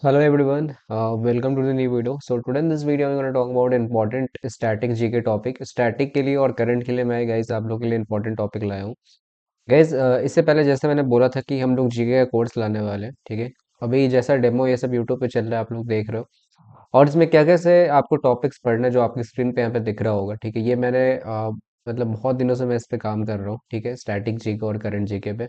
Hello everyone, welcome to the new video. So today in this video I'm going to talk about important static GK topic. Static के लिए और current के लिए मैं guys आप लोगों के लिए important टॉपिक लाया हूँ। गाइस इससे पहले जैसे मैंने बोला था कि हम लोग जीके का कोर्स लाने वाले हैं, ठीक है। अभी जैसा डेमो ये सब यूट्यूब पे चल रहा है आप लोग देख रहे हो। और इसमें क्या कैसे आपको टॉपिक्स पढ़ना है जो आपकी स्क्रीन पे यहाँ पे दिख रहा होगा, ठीक है। ये मैंने मतलब बहुत दिनों से मैं इस पे काम कर रहा हूँ, ठीक है, स्टैटिक जीके और करंट जीके पे।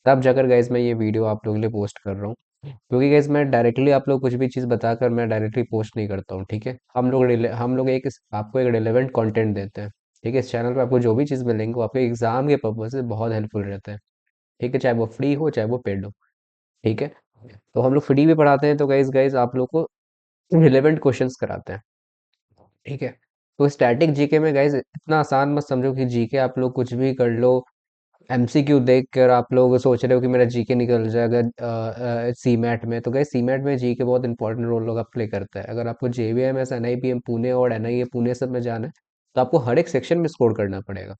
तब जाकर गाइस मैं ये वीडियो आप लोगों के लिए पोस्ट कर रहा हूँ, क्योंकि गाइस मैं डायरेक्टली आप लोग कुछ भी चीज़ बताकर मैं डायरेक्टली पोस्ट नहीं करता हूँ, ठीक है। हम लोग आपको एक रिलेवेंट कंटेंट देते हैं, ठीक है। इस चैनल पे आपको जो भी चीज़ मिलेंगे वो आपके एग्जाम के पर्पज से बहुत हेल्पफुल रहता है, ठीक है, चाहे वो फ्री हो चाहे वो पेड हो, ठीक है। तो हम लोग फ्री भी पढ़ाते हैं, तो गाइस गाइस आप लोग को रिलेवेंट क्वेश्चंस कराते हैं, ठीक है। तो स्टैटिक जीके में गाइस इतना आसान मत समझो कि जीके आप लोग कुछ भी कर लो। एमसीक्यू देख कर आप लोग सोच रहे हो कि मेरा जीके निकल जाएगा सीमैट में। तो गाइस सीमैट में जीके बहुत इंपॉर्टेंट रोल होगा प्ले करता है। अगर आपको जेवीएमएस एनआईपीएम पुणे और एनआईए पुणे सब में जाना है तो आपको हर एक सेक्शन में स्कोर करना पड़ेगा,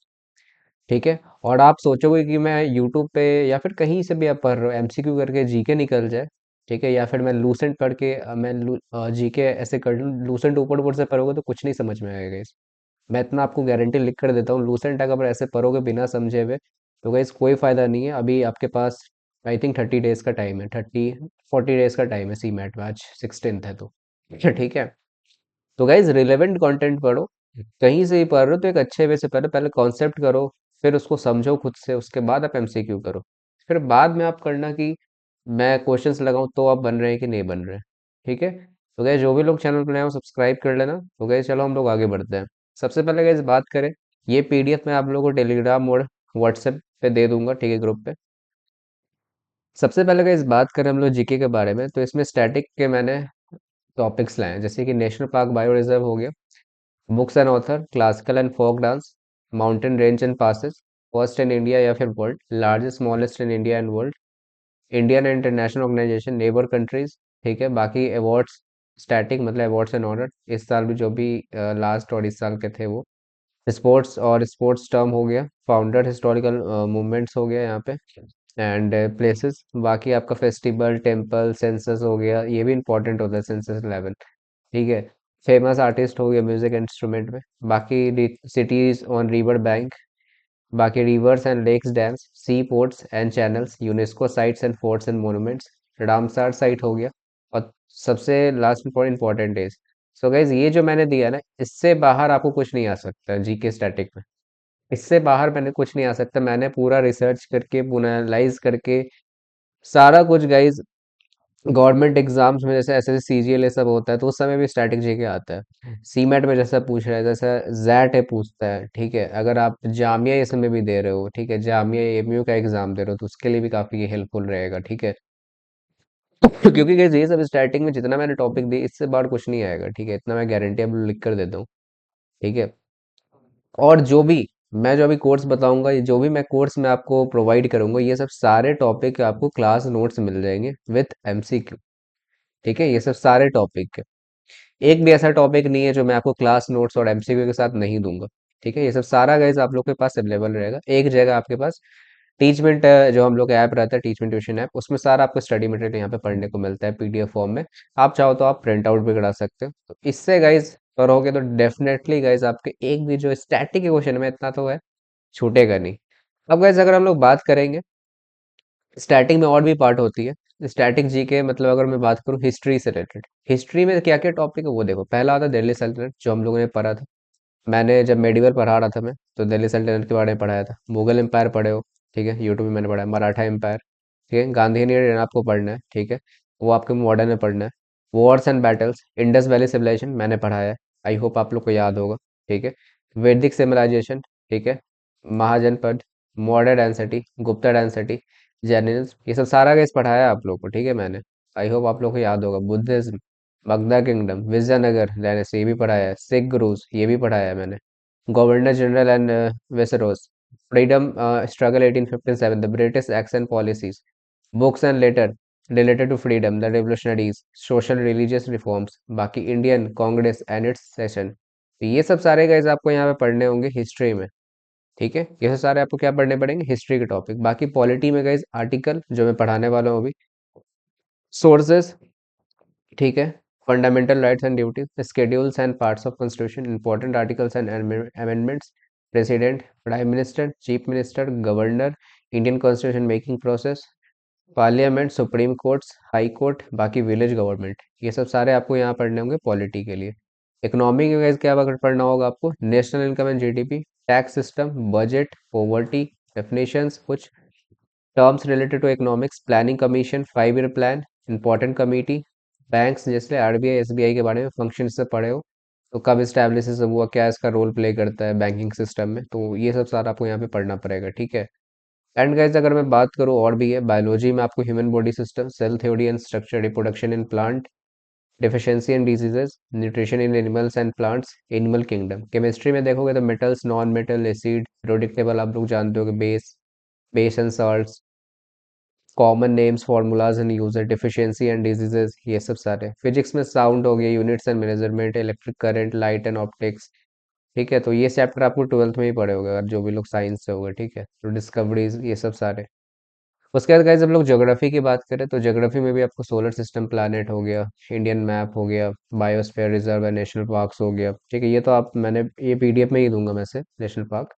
ठीक है। और आप सोचोगे कि मैं यूट्यूब पे या फिर कहीं से भी आप पढ़ रहे हो एमसीक्यू करके जीके निकल जाए, ठीक है, या फिर मैं लूसेंट पढ़ के जीके ऐसे कर लूँ। लूसेंट ऊपर ऊपर से पढ़ोगे तो कुछ नहीं समझ में आएगा इस। मैं इतना आपको गारंटी लिख कर देता हूँ, लूसेंट अगर ऐसे पढ़ोगे बिना समझे हुए तो गाइस कोई फायदा नहीं है। अभी आपके पास आई थिंक 30 डेज का टाइम है, 40 डेज का टाइम है सी मैट में। आज 16th है तो ठीक है। तो गाइज रिलेवेंट कंटेंट पढ़ो, कहीं से ही पढ़ रहे हो तो एक अच्छे वे से पढ़ो। पहले कॉन्सेप्ट करो, फिर उसको समझो खुद से, उसके बाद आप एमसीक्यू करो। फिर बाद में आप करना कि मैं क्वेश्चंस लगाऊं तो आप बन रहे हैं कि नहीं बन रहे हैं, ठीक है। तो गाइज जो भी लोग चैनल पर नए हो सब्सक्राइब कर लेना। तो गाइज चलो हम लोग आगे बढ़ते हैं। सबसे पहले गाइज बात करें, ये पीडीएफ मैं आप लोगों को टेलीग्राम और व्हाट्सएप पे दे दूंगा, ठीक है, ग्रुप पे। सबसे पहले गाइज बात करें हम लोग जीके के बारे में, तो इसमें स्टैटिक के मैंने टॉपिक्स लाए हैं, जैसे कि नेशनल पार्क बायो रिजर्व हो गया, books and author, classical and folk dance, mountain range and passes, first in India या फिर world, largest smallest in India and world, Indian and international organisation, neighbour countries, ठीक है। बाकी awards, static मतलब awards and honour, इस साल भी जो भी लास्ट और इस साल के थे वो। स्पोर्ट्स और स्पोर्ट्स टर्म हो गया, फाउंडर हिस्टोरिकल मूवमेंट्स हो गया यहाँ पे, एंड प्लेसेस। बाकी आपका फेस्टिवल, टेम्पल, सेंसस हो गया, ये भी इंपॉर्टेंट होता है, सेंसस 11, ठीक है। फेमस आर्टिस्ट हो गया म्यूजिक इंस्ट्रूमेंट में। बाकी सिटीज ऑन रिवर बैंक, बाकी rivers and lakes, dams, sea ports and channels, UNESCO sites and forts and monuments, Ramsar site हो गया। और सबसे last important is, so guys ये जो मैंने दिया ना, इससे बाहर आपको कुछ नहीं आ सकता जीके स्टैटिक में। इससे बाहर मैंने कुछ नहीं आ सकता। मैंने पूरा रिसर्च करके पूरा एनालाइज करके सारा कुछ गाइज, गवर्नमेंट एग्जाम्स में जैसे एसएससी सीजीएल ये सब होता है तो उस समय भी स्टैटिक जीके आता है। सीमेट में जैसा पूछ रहा है, जैसा जैट है पूछता है, ठीक है। अगर आप जामिया ये समय भी दे रहे हो, ठीक है, जामिया एमयू का एग्जाम दे रहे हो तो उसके लिए भी काफी हेल्पफुल रहेगा, ठीक है। क्योंकि guys ये सब स्टार्टिंग में जितना मैंने टॉपिक दी इससे बाहर कुछ नहीं आएगा, ठीक है, इतना मैं गारंटी अब लिख कर देता हूँ, ठीक है। और जो भी मैं जो अभी कोर्स बताऊंगा, ये जो भी मैं कोर्स में आपको प्रोवाइड करूंगा, ये सब सारे टॉपिक आपको क्लास नोट्स मिल जाएंगे विथ एमसीक्यू, ठीक है। ये सब सारे टॉपिक, एक भी ऐसा टॉपिक नहीं है जो मैं आपको क्लास नोट्स और एमसीक्यू के साथ नहीं दूंगा, ठीक है। ये सब सारा गाइज आप लोग के पास अवेलेबल रहेगा एक जगह आपके पास। टीचमेंट जो हम लोग का ऐप रहता है, टीचमेंट ट्यूशन ऐप, उसमें सारा आपको स्टडी मटेरियल यहाँ पे पढ़ने को मिलता है पीडीएफ फॉर्म में। आप चाहो तो आप प्रिंट आउट भी करा सकते हो। तो इससे गाइज करोगे तो डेफिनेटली गाइज आपके एक भी जो स्टैटिक के क्वेश्चन में इतना तो है, छूटेगा नहीं। अब गाइज अगर हम लोग बात करेंगे, स्टैटिक में और भी पार्ट होती है। स्टैटिक जी के मतलब अगर मैं बात करूँ हिस्ट्री से रिलेटेड, हिस्ट्री में क्या क्या टॉपिक है वो देखो। पहला आता है दिल्ली सल्तनत, जो हम लोगों ने पढ़ा था। मैंने जब मेडिवल पढ़ा रहा था मैं, तो दिल्ली सल्तनत के बारे में पढ़ाया था। मुगल एम्पायर पढ़े हो, ठीक है, यूट्यूब में मैंने पढ़ा है। मराठा एम्पायर, ठीक है। गांधीयन एरा आपको पढ़ना है, ठीक है, वो आपके मॉडर्न में पढ़ना है। Wars and battles, Indus valley civilisation मैंने पढ़ाया है, आई होप आप लोग को याद होगा, ठीक है। वैदिक सिविलाइजेशन, ठीक है, mahajanapada, Maurya dynasty, Gupta dynasty, Jainism, ये सब सारा केस पढ़ाया है आप लोग को, ठीक है, मैंने। आई होप आप लोग को याद होगा। Buddhism, Magadha kingdom, Vijayanagar dynasty, ये भी पढ़ाया है। सिख गुरुज, ये भी पढ़ाया है मैंने। Governor general and viceroys, freedom struggle 1857, the British acts and policies, books and letter related to freedom, the revolutionaries, social religious reforms, बाकी Indian Congress and its session. तो ये सब सारे गाइज आपको यहाँ पे पढ़ने होंगे हिस्ट्री में, ठीक है। ये सब सारे आपको क्या पढ़ने पड़ेंगे, हिस्ट्री के टॉपिक। बाकी पॉलिटी में गाइज आर्टिकल जो मैं पढ़ाने वाला हूँ अभी, सोर्सेस, ठीक है। Fundamental rights and duties, schedules and parts of constitution, important articles and amendments, president, prime minister, chief minister, governor, Indian constitution making process, parliament, supreme courts, high court, बाकी village government, ये सब सारे आपको यहाँ पढ़ने होंगे पॉलिटी के लिए। इकोनॉमी के वैसे क्या अगर पढ़ना होगा आपको, national income and GDP, tax system, budget, poverty, definitions, कुछ terms related to economics, planning commission, 5 year plan, important committee, banks जैसे आरबीआई एसबीआई के बारे में फंक्शन से पढ़े हो, तो कब स्टैब्लिश हुआ, क्या इसका रोल प्ले करता है बैंकिंग सिस्टम में, तो ये सब सारा आपको यहाँ पे पढ़ना पड़ेगा, ठीक है। एंड गाइस अगर मैं बात करूँ और भी है, बायोलॉजी में आपको human body system, cell theory and structure, reproduction in plant, deficiency and diseases, nutrition in animals and plants, animal kingdom. Chemistry में देखोगे तो metals, non metal, acid, periodic table आप लोग जानते हो, base and salts, common names, formulas and user, deficiency and diseases, ये सब सारे। फिजिक्स में साउंड हो गया, units and measurement, electric current, light and optics, ठीक है। तो ये चैप्टर आपको 12th में ही पढ़े होगा अगर जो भी लोग साइंस से होगा, ठीक है। तो डिस्कवरीज, ये सब सारे। उसके बाद गाइस हम लोग ज्योग्राफी की बात करें तो ज्योग्राफी में भी आपको सोलर सिस्टम, प्लैनेट हो गया, इंडियन मैप हो गया, बायोस्फीयर रिजर्व है, नेशनल पार्क्स हो गया, ठीक है। ये तो आप मैंने ये पीडीएफ में ही दूंगा मैं से, नेशनल पार्क,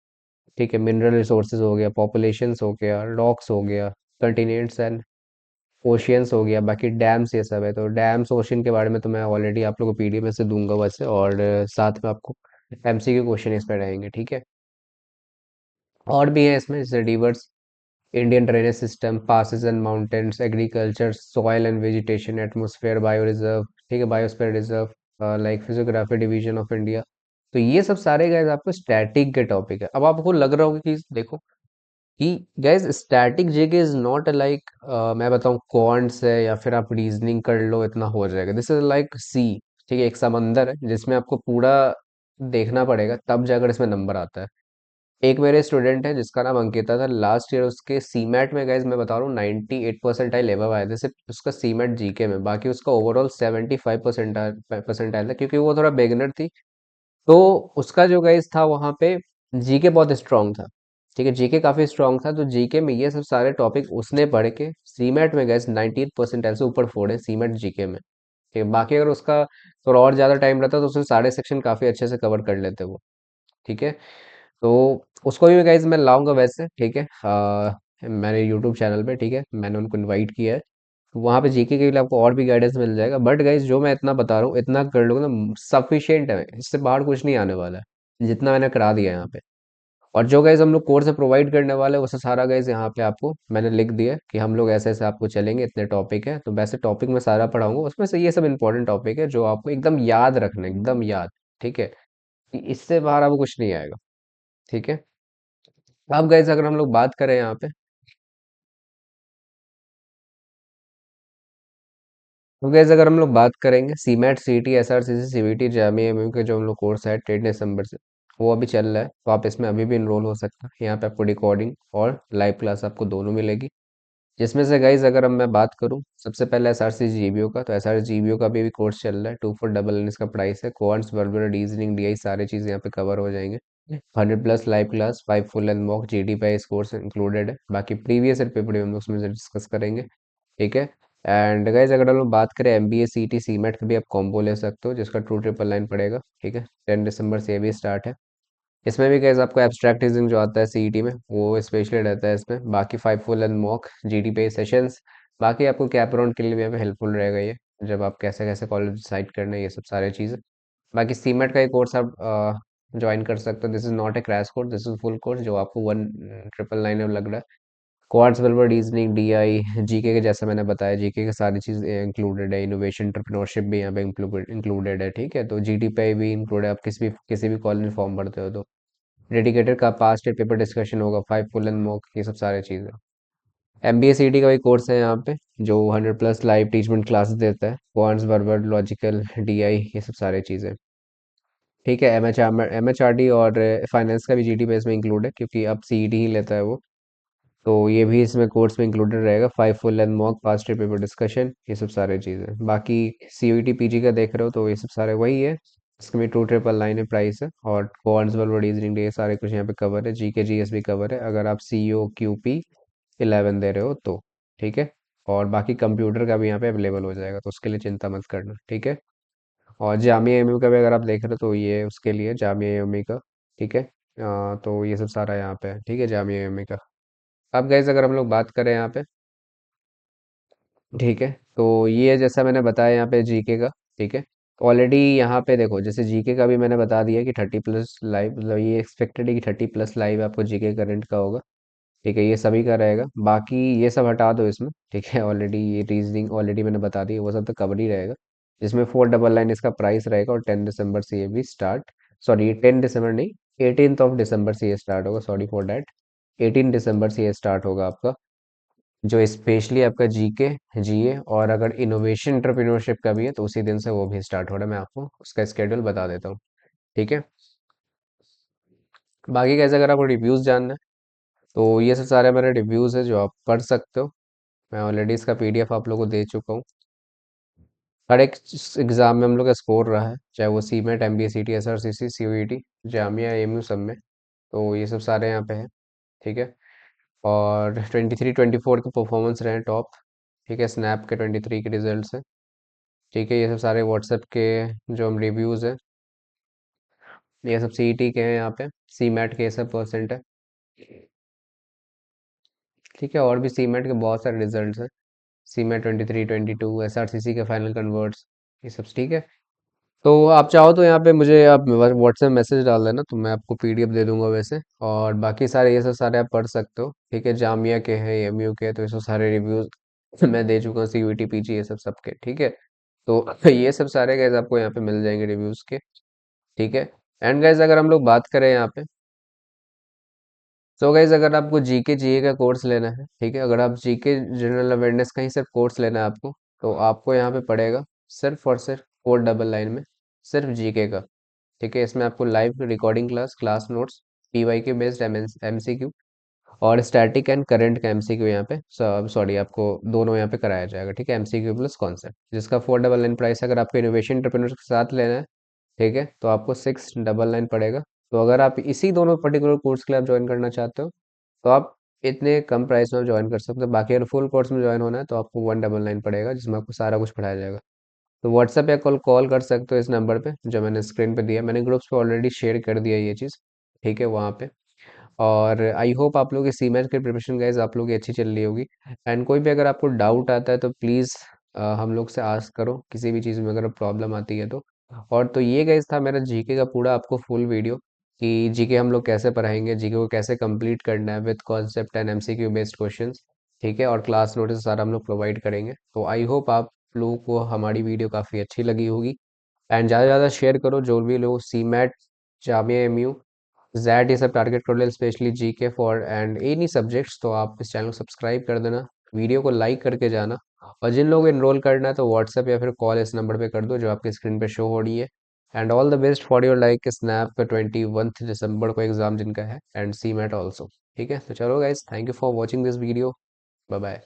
ठीक है। मिनरल रिसोर्सेज हो गया, पॉपुलेशंस हो गया, रॉक्स हो गया, कंटिनेंट्स एंड ओशियंस हो गया, बाकी डैम्स ये सब है। तो डैम्स ओशन के बारे में तो मैं ऑलरेडी आप लोगों को पीडीएफ में से दूंगा वैसे, और साथ में आपको एमसीक्यू क्वेश्चन इस पर रहेंगे, ठीक है। और भी है इसमें जैसे reverse, Indian drainage system, passes and mountains, agriculture, soil and vegetation, atmosphere, bio reserve, ठीक है, biosphere reserve, like physiography division of India. तो ये सब सारे गैस आपको स्टैटिक के टॉपिक है। अब आपको लग रहा होगा कि देखो कि gas static GK is not like, मैं बताऊं क्वांट्स है या फिर आप रीजनिंग कर लो इतना हो जाएगा, दिस इज लाइक सी, ठीक है, एक समंदर है जिसमें आपको पूरा देखना पड़ेगा तब जाकर इसमें नंबर आता है। एक मेरे स्टूडेंट है जिसका नाम अंकिता था, लास्ट ईयर उसके सीमैट में गाइज मैं बता रहा हूँ 98 परसेंटाइल एबव आए थे सिर्फ उसका सीमैट जीके में, बाकी उसका ओवरऑल 75 परसेंटाइल था, क्योंकि वो थोड़ा बेगनर थी। तो उसका जो गाइज था वहाँ पे जीके बहुत स्ट्रांग था, ठीक है, जीके काफी स्ट्रांग था। तो जीके में ये सब सारे टॉपिक उसने पढ़ के सीमैट में गाइज 98 परसेंटाइल से ऊपर फोड़े सीमैट जीके में, ठीक है। बाकी अगर उसका थोड़ा और ज्यादा टाइम रहता तो उसने सारे सेक्शन काफी अच्छे से कवर कर लेते वो, ठीक है। तो उसको भी गाइज मैं लाऊंगा वैसे, ठीक है, मैंने यूट्यूब चैनल पे, ठीक है, मैंने उनको इनवाइट किया है। तो वहाँ पे जीके के लिए आपको और भी गाइडेंस मिल जाएगा, बट गाइज जो मैं इतना बता रहा हूँ इतना कर लोगे ना सफिशियंट है, इससे बाहर कुछ नहीं आने वाला है जितना मैंने करा दिया यहाँ पे। और जो गाइज हम लोग कोर्स प्रोवाइड करने वाले हैं उससे सारा गाइज यहाँ पे आपको मैंने लिख दिया कि हम लोग ऐसे ऐसे आपको चलेंगे, इतने टॉपिक है, तो वैसे टॉपिक में सारा पढ़ाऊंगा, उसमें से ये सब इंपॉर्टेंट टॉपिक है जो आपको एकदम याद रखना है, एकदम याद, ठीक है, कि इससे बाहर आपको कुछ नहीं आएगा, ठीक है। अब गाइज अगर हम लोग बात करें यहाँ पे, तो गाइज अगर हम लोग बात करेंगे सीमैट, सीटी, एसआरसीसी, सीवीटी, जामिया एमयू के जो हम लोग कोर्स है 3 दिसंबर से, वो अभी चल रहा है, तो आप इसमें अभी भी इनरोल हो सकते हैं। यहाँ पे आपको रिकॉर्डिंग और लाइव क्लास आपको दोनों मिलेगी, जिसमें से गाइज अगर हम मैं बात करूँ सबसे पहले एस आर सी जीबीओ का, तो एस आर जीबीओ का भी कोर्स चल रहा है, 2499 इसका प्राइस है। क्वांट्स, वर्बल, रीजनिंग, डीआई सारी चीज़ यहाँ पे कवर हो जाएंगे। 100+ live class, 5 full and mock, GD पे इस कोर्स इंक्लूडेड है, बाकी प्रीवियस ईयर पेपर भी हम लोग उसमें से डिस्कस करेंगे, ठीक है। एंड गाइज अगर हम लोग बात करें एमबीए सीटी सीमेट का भी आप कॉम्बो ले सकते हो, जिसका 2999 पड़ेगा, ठीक है। 10 दिसंबर से ये भी स्टार्ट है। इसमें भी गाइज आपको एब्स्ट्रैक्टिज्म जो आता है सीईटी में वो स्पेशली रहता है इसमें, बाकी 5 फुल एंड मॉक, जीडी पे सेशंस, बाकी आपको कैप राउंड के लिए भी यहाँ पे हेल्पफुल रहेगा ये, जब आप कैसे कैसे कॉलेज डिसाइड करना है, ये सब सारी चीज़ें। बाकी सीमेट का एक कोर्स आप ज्वाइन कर सकते हो, this is not a crash course, this is full course जो आपको 1999 में लग रहा है। Quants, bulbar, reasoning, DI, GK के जैसा मैंने बताया, जीके के सारी चीज़ इंक्लूडेड है, इनोवेशन, एंटरप्रेन्योरशिप भी यहाँ पे इंक्लूडेड है, ठीक है। तो जीडी पे भी इंक्लूड है, आप किसी भी कॉलेज में फॉर्म भरते हो तो डेडिकेटेड का पास्ट पेपर डिस्कशन होगा, 5 फुल एंड मॉक, ये सब सारी चीज़ें। एमबीए सीटी का भी कोर्स है यहाँ पे जो 100+ लाइव टीचमेंट क्लासेस देता है, क्वांट्स, बर्बर, लॉजिकल, डीआई, ये सब सारी चीज़ें, ठीक है। एमएचआरडी और फाइनेंस का भी जीडी पे इसमें इंक्लूड है, क्योंकि अब सीईटी ही लेता है वो, तो ये भी इसमें कोर्स में इंक्लूडेड रहेगा। 5 full and mock, past paper discussion, ये सब सारी चीज़ें। बाकी सीयूईटी पीजी का देख रहे हो तो ये सब सारे वही है, इसका भी 2999 है प्राइस है, और कॉन्स वर्ल्ड रीजनिंग डे सारे कुछ यहाँ पे कवर है, जीके जीएस भी कवर है अगर आप सीईओ क्यूपी 11 दे रहे हो तो, ठीक है। और बाकी कंप्यूटर का भी यहाँ पे अवेलेबल हो जाएगा, तो उसके लिए चिंता मत करना, ठीक है। और जामिया एमयू का भी अगर आप देख रहे हो तो ये उसके लिए जामिया एमयू का, ठीक है। तो ये सब सारा यहाँ पे है, ठीक है, जामिया एमयू का। अब गाइज अगर हम लोग बात करें यहाँ पे, ठीक है, तो ये जैसा मैंने बताया यहाँ पे जीके का, ठीक है। ऑलरेडी यहाँ पे देखो, जैसे जीके का भी मैंने बता दिया कि 30+ लाइव, मतलब ये एक्सपेक्टेड है कि 30+ लाइव आपको जीके करंट का होगा, ठीक है, ये सभी का रहेगा। बाकी ये सब हटा दो इसमें, ठीक है, ऑलरेडी ये रीजनिंग ऑलरेडी मैंने बता दी, वो सब तो कवर ही रहेगा। इसमें 499 इसका प्राइस रहेगा, और 10 दिसंबर से ये भी स्टार्ट, सॉरी 10 दिसंबर नहीं, 18 दिसंबर से ये स्टार्ट होगा, सॉरी फॉर डैट। 18 दिसंबर से ये स्टार्ट होगा आपका, जो स्पेशली आपका जीके, जीए, और अगर इनोवेशन एंटरप्रेन्योरशिप का भी है तो उसी दिन से वो भी स्टार्ट हो रहा है। मैं आपको उसका स्केड्यूल बता देता हूँ, ठीक है। बाकी कैसे, अगर आपको रिव्यूज़ जानना है तो ये सब सारे मेरे रिव्यूज़ है जो आप पढ़ सकते हो। मैं ऑलरेडी इसका पीडीएफ आप लोगों को दे चुका हूँ। हर एक एग्ज़ाम में हम लोग का स्कोर रहा है, चाहे वो सीमेट, एमबीए, सीटी, एसआरसीसी, सीयूईटी, जामिया, एएमयू, सब में। तो ये सब सारे यहाँ पे हैं, ठीक है। और 23-24 के परफॉर्मेंस रहे टॉप, ठीक है, स्नैप के 23 के रिजल्ट्स हैं, ठीक है। ये सब सारे व्हाट्सएप के जो हम रिव्यूज़ हैं, ये सब सीईटी के हैं, यहाँ पे सीमेट के ये सब परसेंट है, ठीक है। और भी सीमेट के बहुत सारे रिजल्ट्स हैं, सीमेट 23-22, एसआरसीसी के फाइनल कन्वर्ट्स, ये सब, ठीक है। तो आप चाहो तो यहाँ पे मुझे आप व्हाट्सएप मैसेज डाल देना, तो मैं आपको पीडीएफ दे दूंगा वैसे। और बाकी सारे ये सब सारे आप पढ़ सकते हो, ठीक है। जामिया के हैं, एमयू के हैं, तो ये सब सारे रिव्यूज मैं दे चुका हूँ, सीयूईटी, पीजी, ये सब सबके, ठीक है। तो ये सब सारे गैस आपको यहाँ पे मिल जाएंगे रिव्यूज के, ठीक है। एंड गैस अगर हम लोग बात करें यहाँ पे, तो गाइज अगर आपको जीके जीए का कोर्स लेना है, ठीक है, अगर आप जीके जनरल अवेयरनेस का ही सिर्फ कोर्स लेना है आपको, तो आपको यहाँ पे पड़ेगा सिर्फ और सिर्फ 499 में, सिर्फ जीके का, ठीक है। इसमें आपको live recording class, class notes, PYQ based MCQ, और स्टैटिक एंड करंट का एमसीक्यू यहाँ पे, सब सॉरी, आपको दोनों यहाँ पे कराया जाएगा, ठीक है, एमसीक्यू प्लस कॉन्सेप्ट, जिसका 499 प्राइस। अगर आपको इनोवेशन एंटरप्रेन्योर के साथ लेना है, ठीक है, तो आपको 699 पड़ेगा। तो अगर आप इसी दोनों पर्टिकुलर कोर्स के लिए आप ज्वाइन करना चाहते हो, तो आप इतने कम प्राइस में ज्वाइन कर सकते हो। बाकी अगर फुल कोर्स में ज्वाइन होना है तो आपको 199 पड़ेगा, जिसमें आपको सारा कुछ पढ़ाया जाएगा। तो व्हाट्सएप या कॉल कॉल कर सकते हो इस नंबर पे जो मैंने स्क्रीन पे दिया, मैंने ग्रुप्स पे ऑलरेडी शेयर कर दिया ये चीज़, ठीक है, वहाँ पे। और आई होप आप लोग की सीमेट की प्रिपरेशन गाइज आप लोग की अच्छी चल रही होगी। एंड कोई भी अगर आपको डाउट आता है तो प्लीज़ हम लोग से आस्क करो, किसी भी चीज़ में अगर प्रॉब्लम आती है तो। और तो ये गाइज था मेरा जीके का पूरा आपको फुल वीडियो, कि जीके हम लोग कैसे पढ़ाएंगे, जीके को कैसे कंप्लीट करना है with concept and MCQ based questions, ठीक है। और क्लास नोट्स सारा हम लोग प्रोवाइड करेंगे। तो आई होप आप लोगों को हमारी वीडियो काफ़ी अच्छी लगी होगी। एंड ज़्यादा से ज़्यादा शेयर करो, जो भी लोग सीमेट, जामिया एमयू, जैट, ये सब टारगेट कर ले, specially GK for and any subjects. तो आप इस चैनल को सब्सक्राइब कर देना, वीडियो को लाइक करके जाना। और जिन लोगों को एनरोल करना है तो व्हाट्सएप या फिर कॉल इस नंबर पे कर दो जो आपकी स्क्रीन पे शो हो रही है। And all the best for your like snap पे 21 दिसंबर को एग्जाम जिनका है, एंड सी मैट ऑल्सो, ठीक है। तो चलो guys, thank you for watching this video, bye bye.